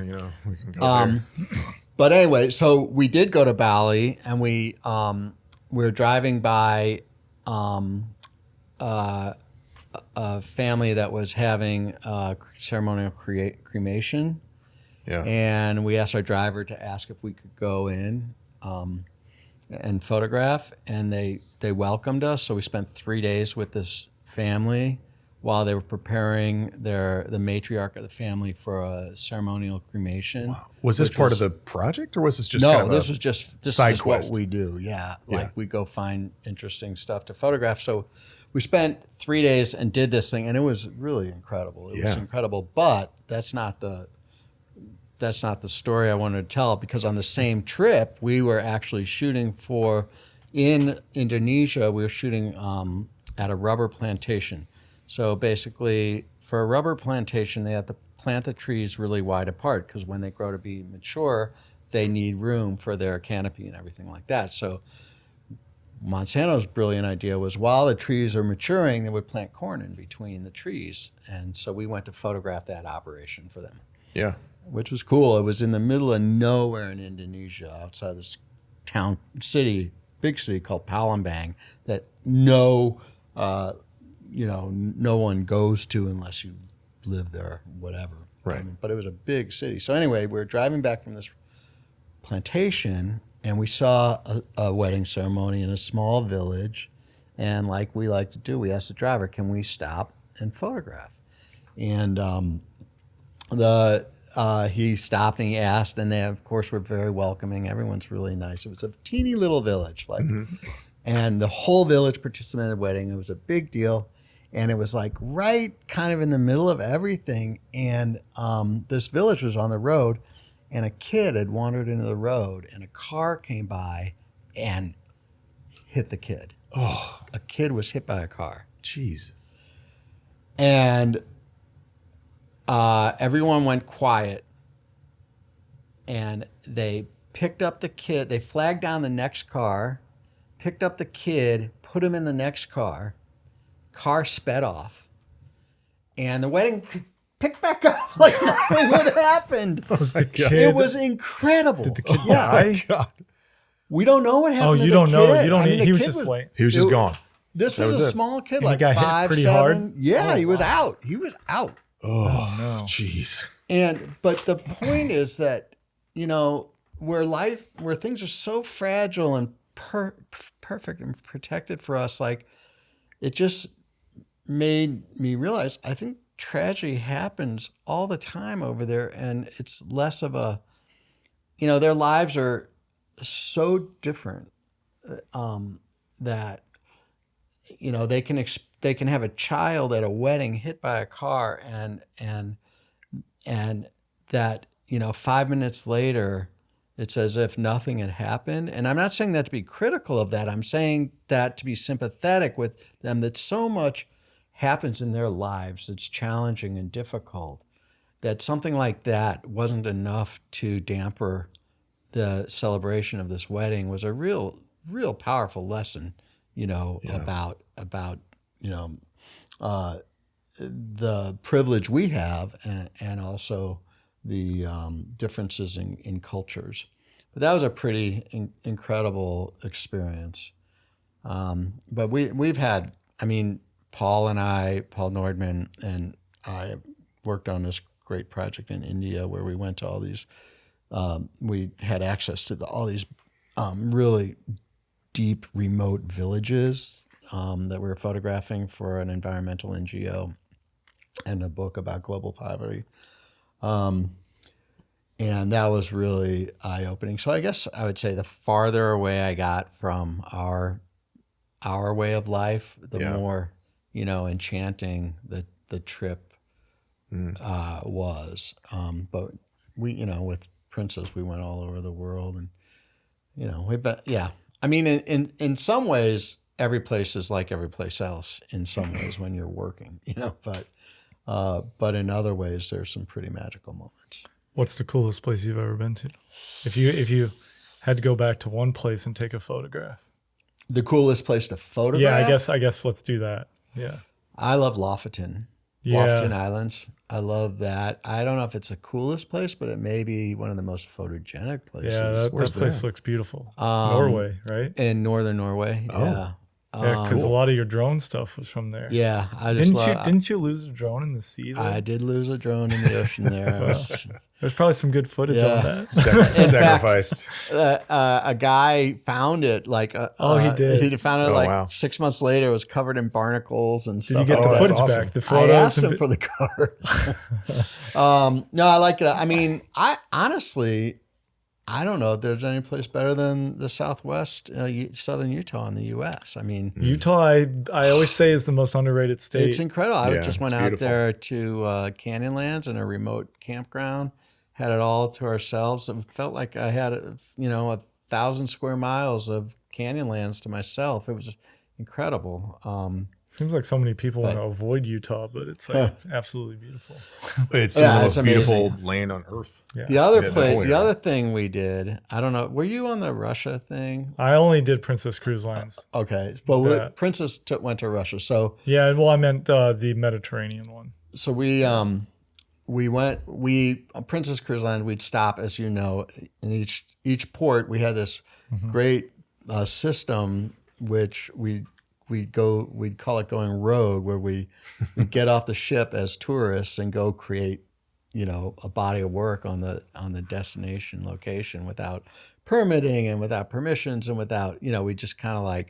We can go there. But anyway, so we did go to Bali, and we were driving by a family that was having ceremonial cremation. Yeah. And we asked our driver to ask if we could go in and photograph, and they welcomed us. So we spent 3 days with this family while they were preparing the matriarch of the family for a ceremonial cremation. Wow. Was this part of the project, or was this just this was just side is quest? What we do. Yeah, we go find interesting stuff to photograph. So we spent 3 days and did this thing, and it was really incredible. It was incredible, but that's not the story I wanted to tell, because on the same trip we were actually shooting in Indonesia. We were shooting at a rubber plantation. So basically, for a rubber plantation, they have to plant the trees really wide apart, because when they grow to be mature, they need room for their canopy and everything like that. So Monsanto's brilliant idea was, while the trees are maturing, they would plant corn in between the trees. And so we went to photograph that operation for them. Yeah. Which was cool. It was in the middle of nowhere in Indonesia, outside this big city called Palembang, that no one goes to unless you live there, whatever. Right. But it was a big city. So anyway, we were driving back from this plantation, and we saw a wedding ceremony in a small village. And like we like to do, we asked the driver, can we stop and photograph? And he stopped and he asked, and they, of course, were very welcoming. Everyone's really nice. It was a teeny little village, and the whole village participated in the wedding. It was a big deal, and it was like right kind of in the middle of everything. And this village was on the road, and a kid had wandered into the road, and a car came by and hit the kid. Oh, a kid was hit by a car. Jeez. And everyone went quiet, and they picked up the kid. They flagged down the next car, picked up the kid, put him in the next car. Car sped off, and the wedding picked back up like nothing had happened. It was incredible. Did the kid die? Oh, God. We don't know what happened. Oh, you don't know. You don't. He was just like, he was just gone. This was a small kid, like he got 5, hit 7. hard? Yeah, he was out. He was out. Oh, no. Jeez. But the point is that, where things are so fragile and perfect and protected for us, like, it just made me realize, I think tragedy happens all the time over there, and it's less of a, their lives are so different that, they can have a child at a wedding hit by a car, and that 5 minutes later it's as if nothing had happened. And I'm not saying that to be critical of that. I'm saying that to be sympathetic with them, that so much happens in their lives that's challenging and difficult, that something like that wasn't enough to damper the celebration of this wedding was a real powerful lesson, about the privilege we have, and also the differences in cultures. But that was a pretty incredible experience. But we've had, Paul Nordman and I worked on this great project in India where we went to all these, we had access to all these really deep, remote villages that we were photographing for an environmental NGO and a book about global poverty. And that was really eye-opening. So I guess I would say the farther away I got from our way of life, the more enchanting the trip was. But we, with Princess, we went all over the world, and I mean, in some ways, every place is like every place else. In some ways, when you're working, but in other ways, there's some pretty magical moments. What's the coolest place you've ever been to? If you had to go back to one place and take a photograph. The coolest place to photograph? Yeah, I guess let's do that. Yeah. I love Lofoten. Yeah. Lofoten Islands. I love that. I don't know if it's the coolest place, but it may be one of the most photogenic places. Yeah, that place looks beautiful. Norway, right? In northern Norway. Oh. Yeah. Yeah, because a lot of your drone stuff was from there. Yeah, Didn't you lose a drone in the sea? Though? I did lose a drone in the ocean there. There's probably some good footage on that. Sacrificed. A guy found it he did. He found it wow. 6 months later. It was covered in barnacles and stuff. Did you get the that's footage awesome. back? The photos? I asked him for the card. No, I like it. I mean, I honestly, I don't know if there's any place better than the Southwest, Southern Utah in the U.S. I mean, Utah, I always say is the most underrated state. it's incredible. I Yeah, just went it's out beautiful. there to Canyonlands in a remote campground, had it all to ourselves. It felt like I had, 1,000 square miles of Canyonlands to myself. It was incredible. Seems like so many people want to avoid Utah, but it's like absolutely beautiful. It's Yeah, the it's most beautiful amazing. land on earth. Yeah. The other Yeah, place, whole the area. other thing we did, I don't know, were you on the Russia thing? I only did Princess Cruise Lines. Okay, well, Yeah. Princess went to Russia, so Yeah, well, I meant the Mediterranean one. we went. Princess Cruise Line. We'd stop, as you know, in each port. We had this great system, which we'd call it going rogue, where we'd get off the ship as tourists and go create, a body of work on the destination location without permitting and without permissions and without, we just kind of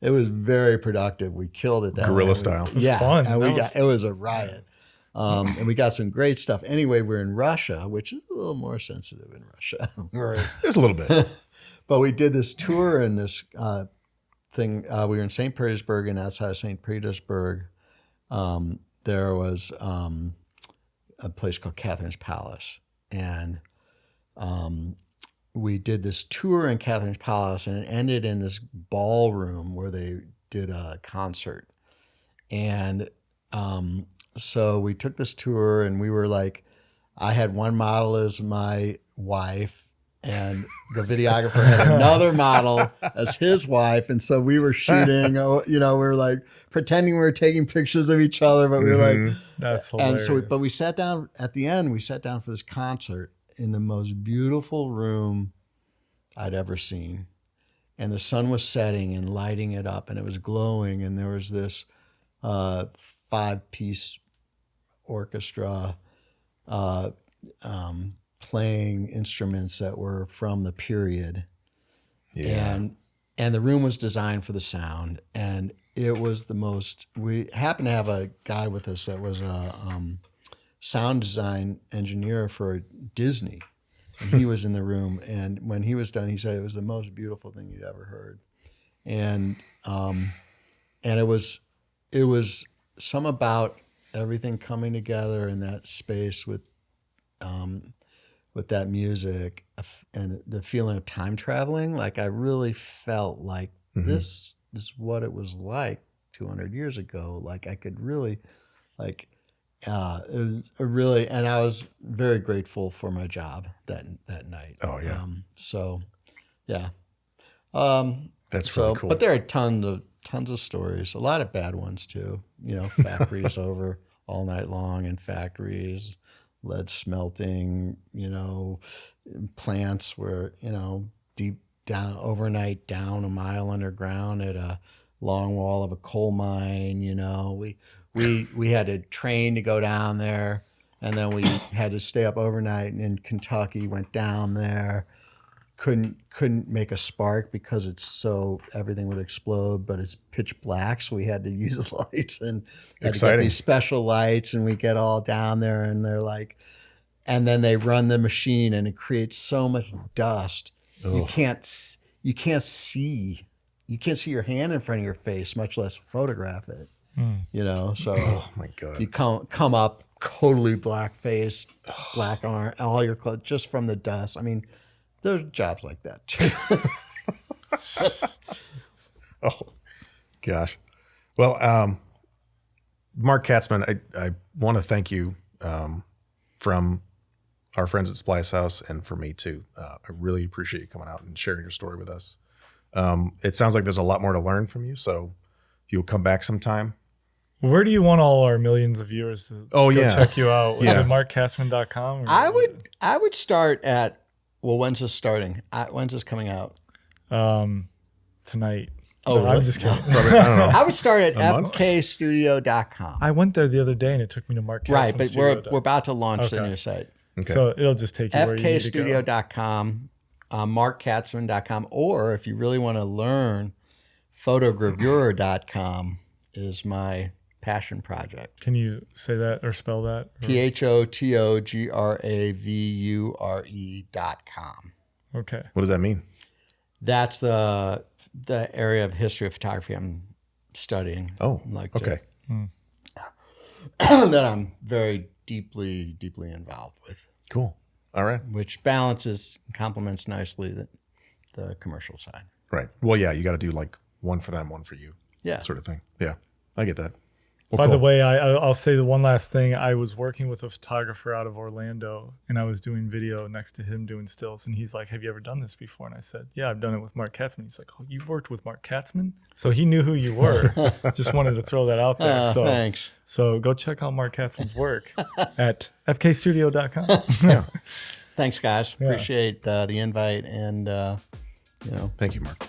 it was very productive. We killed it that Guerrilla way. style. It was Yeah, fun. and That it was a riot. And we got some great stuff. Anyway, we're in Russia, which is a little more sensitive in Russia. Just a little bit. But we did this tour and this thing. We were in St. Petersburg, and outside of St. Petersburg, there was a place called Catherine's Palace. And we did this tour in Catherine's Palace, and it ended in this ballroom where they did a concert. And so we took this tour, and we were I had one model as my wife, and the videographer had another model as his wife. And so we were shooting, we were pretending we were taking pictures of each other, but we were That's and hilarious. so, but we sat down at the end, we sat down for this concert in the most beautiful room I'd ever seen. And the sun was setting and lighting it up, and it was glowing. And there was this 5-piece orchestra playing instruments that were from the period. Yeah. And the room was designed for the sound. And it was we happened to have a guy with us that was a sound design engineer for Disney. And he was in the room. And when he was done, he said it was the most beautiful thing you'd ever heard. And it was some about everything coming together in that space with that music and the feeling of time traveling. I really felt like this is what it was like 200 years ago. I could really it was and I was very grateful for my job that night. Oh, yeah. So yeah. That's really cool. But there are tons of stories, a lot of bad ones too. Factories over all night long in factories, lead smelting, plants where, deep down, overnight down a mile underground at a long wall of a coal mine. We had to train to go down there, and then we had to stay up overnight in Kentucky, went down there. Couldn't make a spark because everything would explode, but it's pitch black, so we had to use lights and had to get these special lights, and we get all down there, and they're and then they run the machine, and it creates so much dust. You can't see your hand in front of your face, much less photograph it. You know, so Oh my God. you come up totally black faced, black arm, all your clothes just from the dust. I mean, there's jobs like that too. Oh gosh. Well, Mark Katzman, I want to thank you from our friends at SPLYCEHOUSE and for me too. I really appreciate you coming out and sharing your story with us. It sounds like there's a lot more to learn from you. So if you'll come back sometime. Where do you want all our millions of viewers to go check you out? Is it markkatzman.com? I would start at, well, when's this starting? When's this coming out? Tonight. Oh, No, really? I'm just kidding. Probably, I don't know. I would start at month? fkstudio.com. I went there the other day and it took me to Mark Katzman. Right, but we're Studio. about to launch the Okay. new site. Okay. So it'll just take you where you need to go. fkstudio.com, markkatzman.com, or if you really want to learn, photogravure.com is my passion project. Can you say that or spell that? Or- photogravure.com. Okay. What does that mean? That's the area of history of photography I'm studying. Oh, Like okay. that I'm very deeply involved with, Cool. All right. which balances, complements nicely the commercial side. Right. Well, yeah, you got to do like one for them, one for you. Yeah. Sort of thing. Yeah. I get that. Well, By cool. the way, I'll say the one last thing. I was working with a photographer out of Orlando, and I was doing video next to him doing stills, and he's like, "Have you ever done this before?" And I said, "Yeah, I've done it with Mark Katzman." He's like, "Oh, you've worked with Mark Katzman?" So he knew who you were. Just wanted to throw that out there. So Thanks. So go check out Mark Katzman's work at fkstudio.com. Thanks, guys. Appreciate the invite, and Thank you, Mark.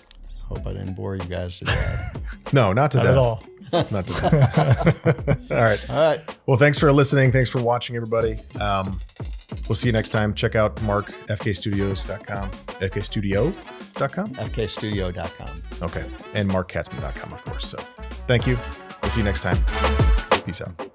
hope I didn't bore you guys to death. No, not to Not death. at all. Not to death. All right. All right. Well, thanks for listening. Thanks for watching, everybody. We'll see you next time. Check out Mark, fkstudios.com, fkstudio.com. fkstudio.com. Okay. And markkatzman.com, of course. So thank you. We'll see you next time. Peace out.